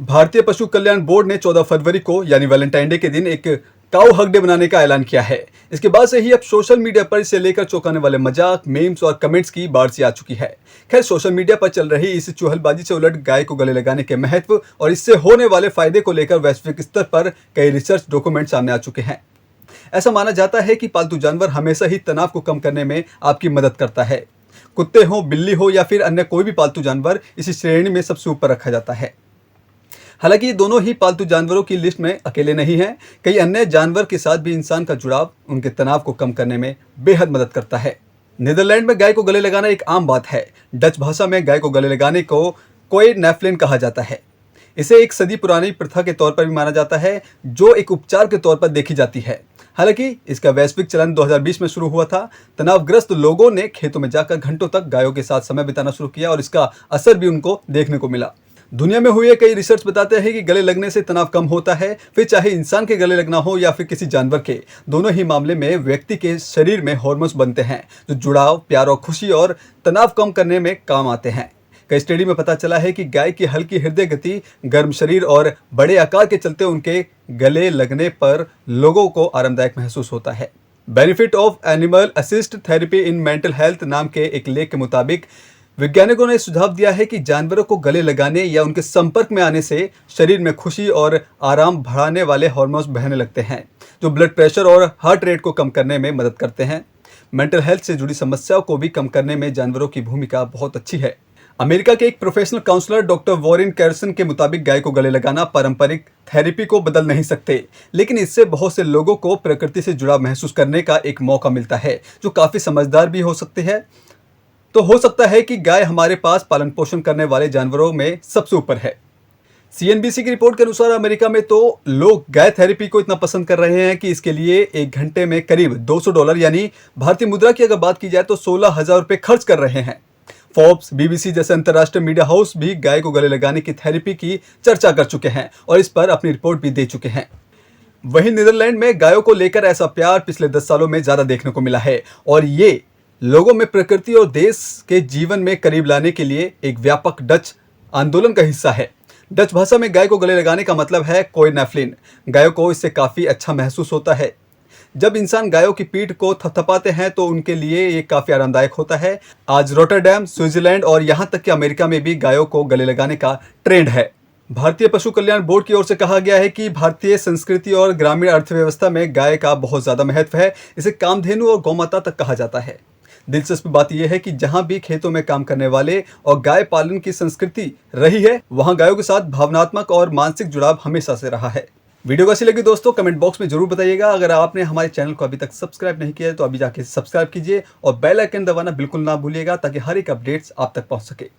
भारतीय पशु कल्याण बोर्ड ने 14 फरवरी को यानी वैलेंटाइन डे के दिन एक काऊ हग डे मनाने का ऐलान किया है। इसके बाद से ही अब सोशल मीडिया पर इसे लेकर चौंकाने वाले मजाक, मीम्स और कमेंट्स की बाढ़ सी आ चुकी है। खैर, सोशल मीडिया पर चल रही इस चुहलबाजी से उलट गाय को गले लगाने के महत्व और इससे होने वाले फायदे को लेकर वैश्विक स्तर पर कई रिसर्च डॉक्यूमेंट सामने आ चुके हैं। ऐसा माना जाता है कि पालतू जानवर हमेशा ही तनाव को कम करने में आपकी मदद करता है। कुत्ते हो, बिल्ली हो या फिर अन्य कोई भी पालतू जानवर इसी श्रेणी में सबसे ऊपर रखा जाता है। हालांकि ये दोनों ही पालतू जानवरों की लिस्ट में अकेले नहीं हैं। कई अन्य जानवर के साथ भी इंसान का जुड़ाव उनके तनाव को कम करने में बेहद मदद करता है। नीदरलैंड में गाय को गले लगाना एक आम बात है। डच भाषा में गाय को गले लगाने को कोई नेफ्लिन कहा जाता है। इसे एक सदी पुरानी प्रथा के तौर पर भी माना जाता है, जो एक उपचार के तौर पर देखी जाती है। हालांकि इसका वैश्विक चलन 2020 में शुरू हुआ था। तनावग्रस्त लोगों ने खेतों में जाकर घंटों तक गायों के साथ समय बिताना शुरू किया और इसका असर भी उनको देखने को मिला। दुनिया में हुए कई रिसर्च बताते हैं कि गले लगने से तनाव कम होता है, फिर चाहे इंसान के गले लगना हो या फिर किसी जानवर के। दोनों ही मामले में व्यक्ति के शरीर में हार्मोन्स बनते हैं जो जुड़ाव, प्यार और खुशी और तनाव कम करने में काम आते हैं। कई स्टडी में पता चला है कि गाय की हल्की हृदय गति, गर्म शरीर और बड़े आकार के चलते उनके गले लगने पर लोगों को आरामदायक महसूस होता है। Benefit of animal assist therapy in mental health नाम के एक लेख के मुताबिक वैज्ञानिकों ने सुझाव दिया है कि जानवरों को गले लगाने या उनके संपर्क में आने से शरीर में खुशी और आराम बढ़ाने वाले हार्मोन्स बहने लगते हैं, जो ब्लड प्रेशर और हार्ट रेट को कम करने में मदद करते हैं। मेंटल हेल्थ से जुड़ी समस्याओं को भी कम करने में जानवरों की भूमिका बहुत अच्छी है। अमेरिका के एक प्रोफेशनल काउंसलर डॉक्टर वॉरेन कैरसन के मुताबिक गाय को गले लगाना पारंपरिक थेरेपी को बदल नहीं सकते, लेकिन इससे बहुत से लोगों को प्रकृति से जुड़ाव महसूस करने का एक मौका मिलता है, जो काफ़ी समझदार भी हो सकते हैं। तो हो सकता है कि गाय हमारे पास पालन पोषण करने वाले जानवरों में सबसे ऊपर है। CNBC की रिपोर्ट के अनुसार अमेरिका में तो लोग गाय थेरेपी को इतना पसंद कर रहे हैं कि इसके लिए एक घंटे में करीब $200 यानी भारतीय मुद्रा की अगर बात की जाए तो 16,000 रुपये खर्च कर रहे हैं। फोर्ब्स, BBC जैसे अंतर्राष्ट्रीय मीडिया हाउस भी गाय को गले लगाने की थेरेपी की चर्चा कर चुके हैं और इस पर अपनी रिपोर्ट भी दे चुके हैं। वहीं नीदरलैंड में गायों को लेकर ऐसा प्यार पिछले 10 सालों में ज़्यादा देखने को मिला है और ये लोगों में प्रकृति और देश के जीवन में करीब लाने के लिए एक व्यापक डच आंदोलन का हिस्सा है। डच भाषा में गाय को गले लगाने का मतलब है कोई नेफ्लिन। गायों को इससे काफ़ी अच्छा महसूस होता है। जब इंसान गायों की पीठ को थपथपाते हैं तो उनके लिए ये काफ़ी आरामदायक होता है। आज रोटरडैम, स्विट्जरलैंड और यहाँ तक कि अमेरिका में भी गायों को गले लगाने का ट्रेंड है। भारतीय पशु कल्याण बोर्ड की ओर से कहा गया है कि भारतीय संस्कृति और ग्रामीण अर्थव्यवस्था में गाय का बहुत ज़्यादा महत्व है। इसे कामधेनु और गौमाता तक कहा जाता है। दिलचस्प बात यह है कि जहां भी खेतों में काम करने वाले और गाय पालन की संस्कृति रही है, वहां गायों के साथ भावनात्मक और मानसिक जुड़ाव हमेशा से रहा है। वीडियो कैसी लगी दोस्तों, कमेंट बॉक्स में जरूर बताइएगा। अगर आपने हमारे चैनल को अभी तक सब्सक्राइब नहीं किया है तो अभी जाके सब्सक्राइब कीजिए और बेल आइकन दबाना बिल्कुल ना भूलिएगा ताकि हर एक अपडेट्स आप तक पहुंच सके।